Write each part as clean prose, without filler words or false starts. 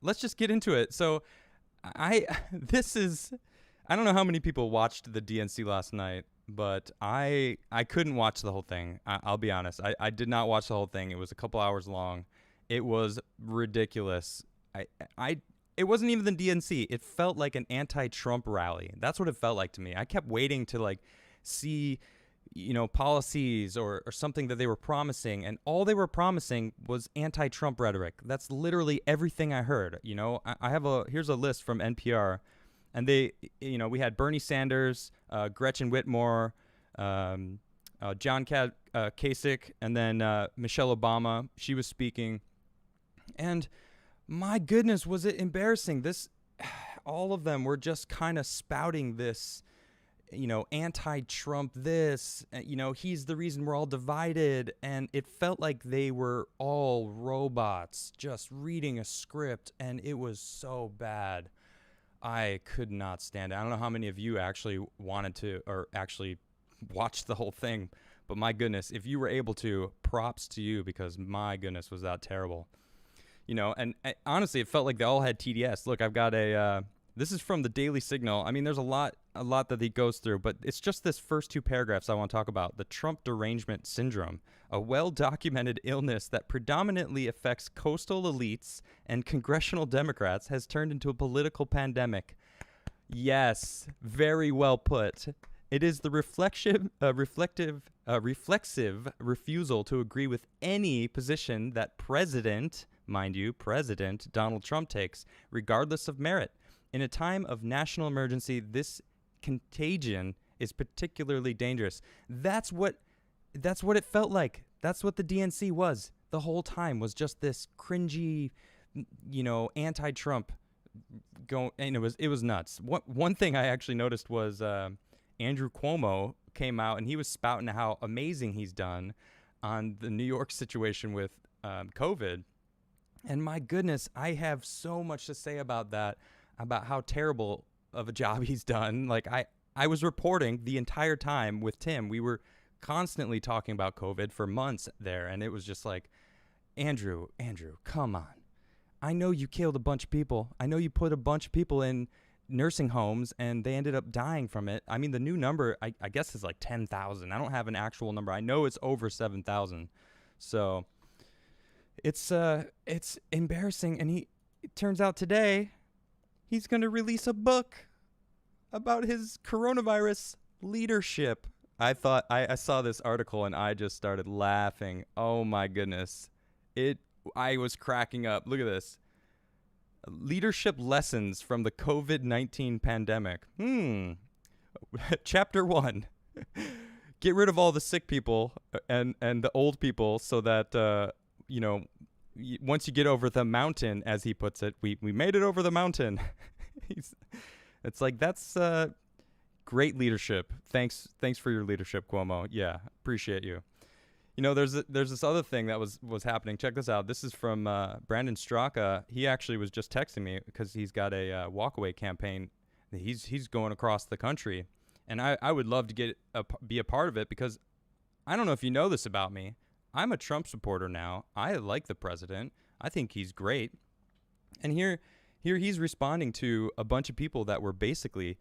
let's just get into it. So I this is I don't know how many people watched the DNC last night, but I couldn't watch the whole thing. I'll be honest. I did not watch the whole thing. It was a couple hours long. It was ridiculous. I it wasn't even the DNC. It felt like an anti-Trump rally. That's what it felt like to me. I kept waiting to like see policies or something that they were promising, and all they were promising was anti-Trump rhetoric. That's literally everything I heard. I have here's a list from NPR, and we had Bernie Sanders, Gretchen Whitmer, John Kasich, and then Michelle Obama. She was speaking, and my goodness, was it embarrassing. All of them were just kind of spouting this, anti-Trump this, he's the reason we're all divided. And it felt like they were all robots just reading a script, and it was so bad. I could not stand it. I don't know how many of you actually wanted to or actually watched the whole thing, but my goodness, if you were able to, props to you, because my goodness, was that terrible. And honestly, it felt like they all had TDS. Look, I've got this is from the Daily Signal. I mean, there's a lot that he goes through, but it's just this first two paragraphs I want to talk about. The Trump derangement syndrome, a well-documented illness that predominantly affects coastal elites and congressional Democrats, has turned into a political pandemic. Yes, very well put. It is the reflexive refusal to agree with any position that President Donald Trump takes, regardless of merit. In a time of national emergency, this contagion is particularly dangerous. That's what it felt like. That's what the DNC was the whole time, was just this cringy, anti-Trump going, and it was nuts. One thing I actually noticed was Andrew Cuomo came out and he was spouting how amazing he's done on the New York situation with COVID. And my goodness, I have so much to say about that, about how terrible of a job he's done. Like I was reporting the entire time with Tim. We were constantly talking about COVID for months there, and it was just like, Andrew, come on. I know you killed a bunch of people. I know you put a bunch of people in nursing homes and they ended up dying from it. I mean, the new number, I guess, is like 10,000. I don't have an actual number. I know it's over 7,000. So it's embarrassing. And it turns out today he's going to release a book about his coronavirus leadership. I saw this article and I just started laughing. Oh my goodness. I was cracking up. Look at this. Leadership lessons from the COVID-19 pandemic. Chapter 1. Get rid of all the sick people and the old people so that, once you get over the mountain, as he puts it, we made it over the mountain. It's like, that's great leadership. Thanks for your leadership, Cuomo. Yeah, appreciate you. There's this other thing that was happening. Check this out. This is from Brandon Straka. He actually was just texting me because he's got a walkaway campaign. He's going across the country, and I would love to be a part of it, because I don't know if you know this about me. I'm a Trump supporter now. I like the president. I think he's great. And here he's responding to a bunch of people that were basically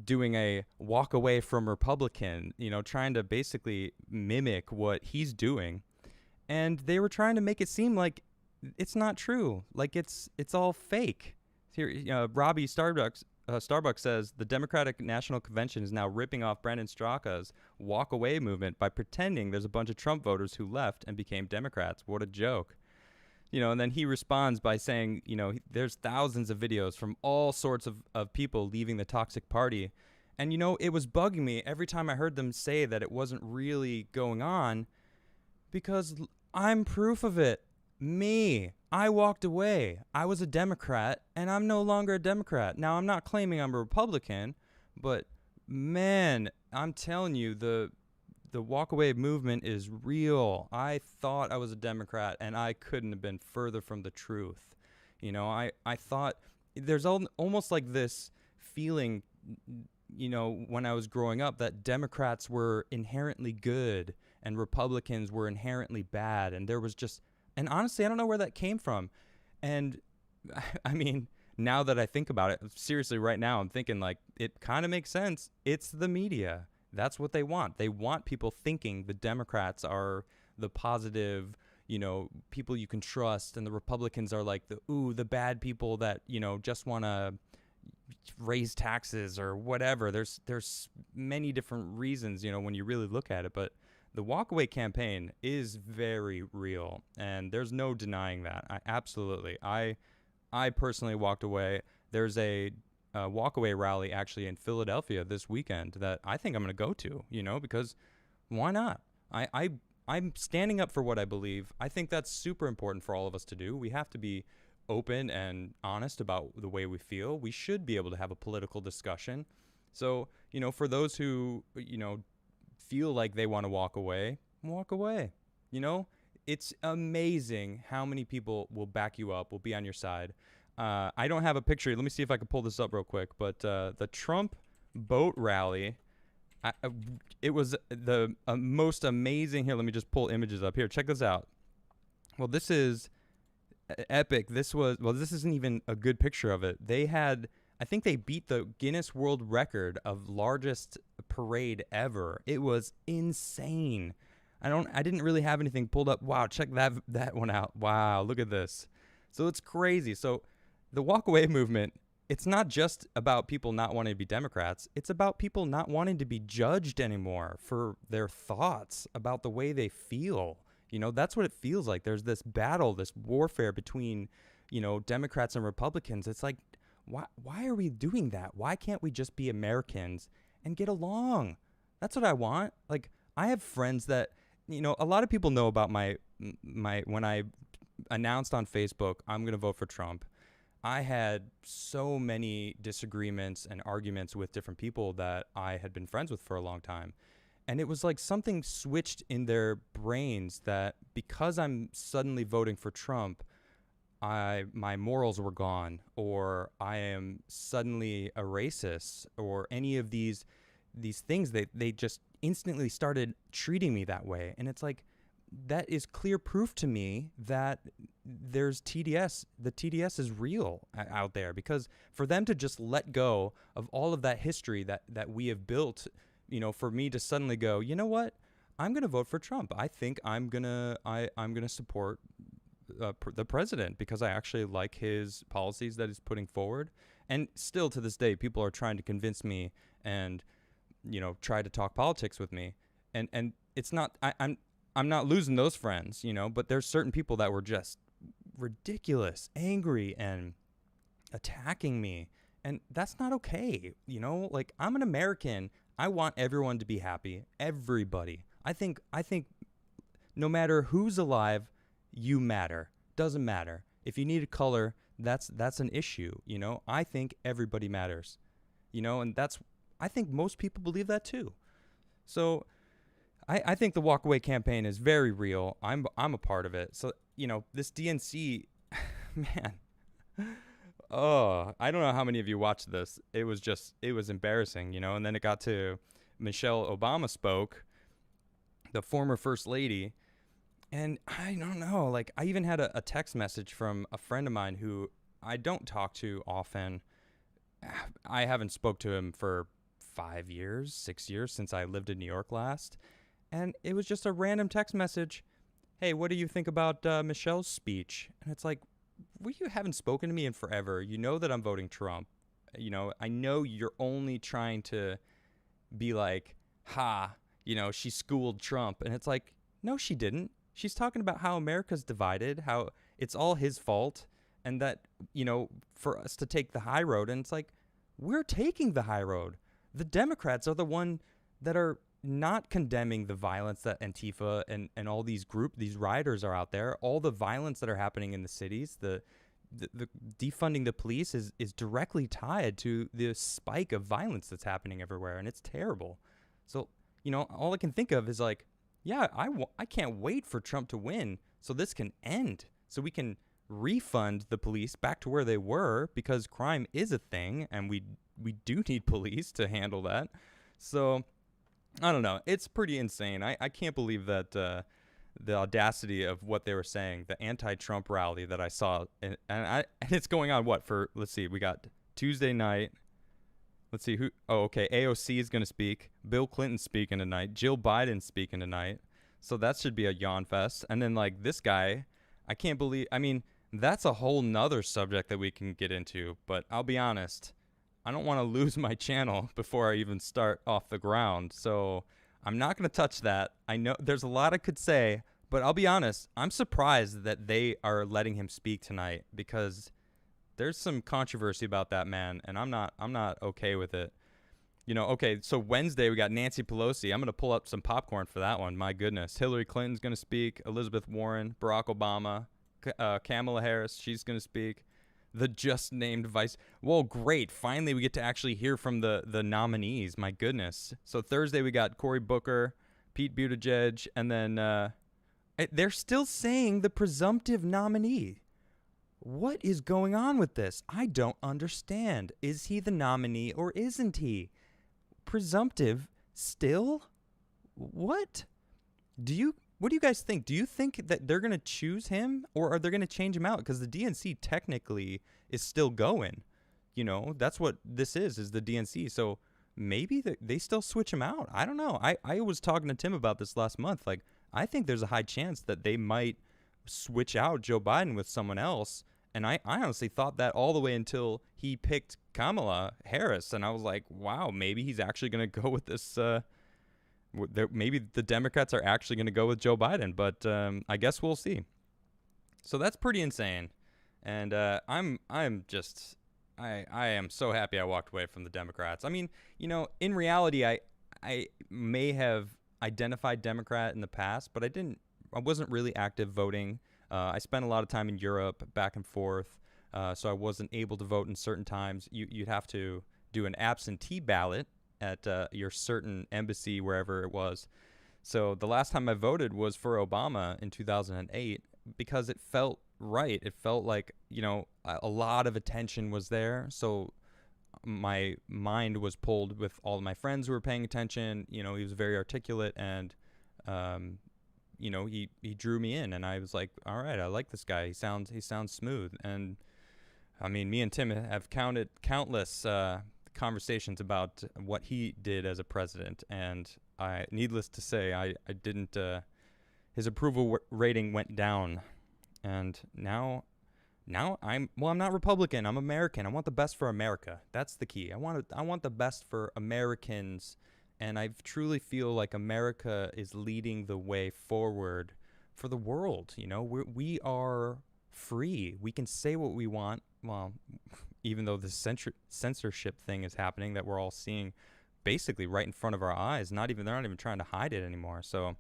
doing a walk away from Republican, trying to basically mimic what he's doing. And they were trying to make it seem like it's not true. Like it's all fake. Here, Robbie Starbucks says the Democratic National Convention is now ripping off Brandon Straka's walk away movement by pretending there's a bunch of Trump voters who left and became Democrats. What a joke. And then he responds by saying, there's thousands of videos from all sorts of people leaving the toxic party. And, it was bugging me every time I heard them say that it wasn't really going on, because I'm proof of it. I walked away. I was a Democrat, and I'm no longer a Democrat. Now, I'm not claiming I'm a Republican, but, man, I'm telling you, the walkaway movement is real. I thought I was a Democrat, and I couldn't have been further from the truth. I thought there's almost like this feeling, when I was growing up, that Democrats were inherently good and Republicans were inherently bad. And there was just, and honestly, I don't know where that came from. And I mean, now that I think about it, seriously, right now, I'm thinking like it kind of makes sense. It's the media. That's what they want. They want people thinking the Democrats are the positive, people you can trust, and the Republicans are like the bad people that, just want to raise taxes or whatever. There's many different reasons, when you really look at it, but the walkaway campaign is very real, and there's no denying that. I personally walked away. There's a walkaway rally actually in Philadelphia this weekend that I think I'm going to go to, because why not? I'm standing up for what I believe. I think that's super important for all of us to do. We have to be open and honest about the way we feel. We should be able to have a political discussion. So, for those who, feel like they want to walk away, walk away. It's amazing how many people will back you up, will be on your side. I don't have a picture. Let me see if I can pull this up real quick. But the Trump boat rally, it was the most amazing. Here, let me just pull images up. Here, check this out. Well, this is epic. This isn't even a good picture of it. I think they beat the Guinness World Record of largest parade ever. It was insane. I didn't really have anything pulled up. Wow, check that one out. Wow, look at this. So it's crazy. So the walkaway movement, it's not just about people not wanting to be Democrats. It's about people not wanting to be judged anymore for their thoughts about the way they feel. That's what it feels like. There's this battle, this warfare between, Democrats and Republicans. It's like, why are we doing that? Why can't we just be Americans and get along? That's what I want. Like, I have friends that, a lot of people know about my when I announced on Facebook, I'm going to vote for Trump. I had so many disagreements and arguments with different people that I had been friends with for a long time. And it was like something switched in their brains that because I'm suddenly voting for Trump, my morals were gone, or I am suddenly a racist, or any of these things. They just instantly started treating me that way. And it's like, that is clear proof to me that there's TDS. The TDS is real out there, because for them to just let go of all of that history that we have built, for me to suddenly go, you know what, I'm going to vote for Trump. I think I'm going to support the president because I actually like his policies that he's putting forward. And still to this day, people are trying to convince me and, try to talk politics with me. And it's not, I'm not losing those friends, but there's certain people that were just ridiculous, angry, and attacking me. And that's not okay. Like, I'm an American. I want everyone to be happy. Everybody. I think no matter who's alive, you matter. Doesn't matter. If you need a color, that's an issue. I think everybody matters. And I think most people believe that too. So I think the walkaway campaign is very real. I'm a part of it. So, this DNC, man, oh, I don't know how many of you watched this. It was embarrassing, and then it got to Michelle Obama spoke, the former first lady. And I don't know, like, I even had a text message from a friend of mine who I don't talk to often. I haven't spoke to him for 5 years, 6 years since I lived in New York last. And it was just a random text message. Hey, what do you think about Michelle's speech? And it's like, you haven't spoken to me in forever. You know that I'm voting Trump. I know you're only trying to be like, she schooled Trump. And it's like, no, she didn't. She's talking about how America's divided, how it's all his fault, and that, for us to take the high road. And it's like, we're taking the high road. The Democrats are the one that are not condemning the violence that Antifa and all these rioters are out there, all the violence that are happening in the cities, the defunding the police is directly tied to the spike of violence that's happening everywhere, and it's terrible. So, all I can think of is like, yeah, I can't wait for Trump to win so this can end, so we can refund the police back to where they were, because crime is a thing, and we do need police to handle that. So I don't know. It's pretty insane. I can't believe that the audacity of what they were saying. The anti-Trump rally that I saw, and it's going on what for? Let's see, we got Tuesday night. Let's see who. Oh, okay. AOC is going to speak. Bill Clinton's speaking tonight. Jill Biden's speaking tonight. So that should be a yawn fest. And then like this guy, I can't believe. I mean, that's a whole nother subject that we can get into. But I'll be honest, I don't want to lose my channel before I even start off the ground. So I'm not going to touch that. I know there's a lot I could say, but I'll be honest. I'm surprised that they are letting him speak tonight because there's some controversy about that man, and I'm not okay with it. You know, okay, so Wednesday we got Nancy Pelosi. I'm going to pull up some popcorn for that one. My goodness. Hillary Clinton's going to speak. Elizabeth Warren, Barack Obama, Kamala Harris, she's going to speak. The just named vice. Well, great. Finally, we get to actually hear from the nominees. My goodness. So Thursday we got Cory Booker, Pete Buttigieg, and then they're still saying the presumptive nominee. What is going on with this? I don't understand. Is he the nominee or isn't he? Presumptive still? What do you guys think? Do you think that they're going to choose him or are they going to change him out? Because the DNC technically is still going. You know, that's what this is the DNC. So maybe they still switch him out. I don't know. I was talking to Tim about this last month. Like, I think there's a high chance that they might switch out Joe Biden with someone else. And I honestly thought that all the way until he picked Kamala Harris. And I was like, wow, maybe he's actually going to go with this. Maybe the Democrats are actually going to go with Joe Biden. But I guess we'll see. So that's pretty insane. And I am so happy I walked away from the Democrats. I mean, you know, in reality, I may have identified Democrat in the past, but I wasn't really active voting. I spent a lot of time in Europe, back and forth, so I wasn't able to vote in certain times. You'd have to do an absentee ballot at your certain embassy, wherever it was. So the last time I voted was for Obama in 2008 because it felt right. It felt like, you know, a lot of attention was there. So my mind was pulled with all of my friends who were paying attention. You know, he was very articulate and you know, he drew me in, and I was like, all right, I like this guy. He sounds smooth. And I mean, me and Tim have countless conversations about what he did as a president, and needless to say, I didn't. His approval rating went down, and now I'm not Republican. I'm American. I want the best for America. That's the key. I want the best for Americans. And I truly feel like America is leading the way forward for the world. You know, we are free. We can say what we want. Well, even though this censorship thing is happening that we're all seeing basically right in front of our eyes. They're not even trying to hide it anymore. So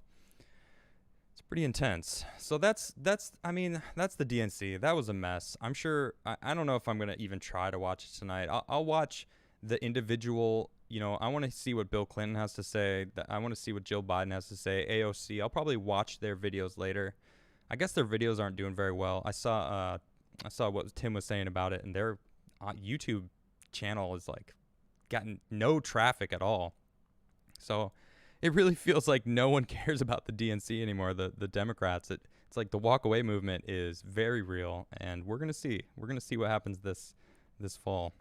it's pretty intense. So that's the DNC. That was a mess. I'm sure. I don't know if I'm going to even try to watch it tonight. I'll watch the individual. You know, I want to see what Bill Clinton has to say. I want to see what Jill Biden has to say. AOC. I'll probably watch their videos later. I guess their videos aren't doing very well. I saw what Tim was saying about it, and their YouTube channel is like gotten no traffic at all. So it really feels like no one cares about the DNC anymore. The Democrats. It's like the walk away movement is very real, and we're gonna see what happens this fall.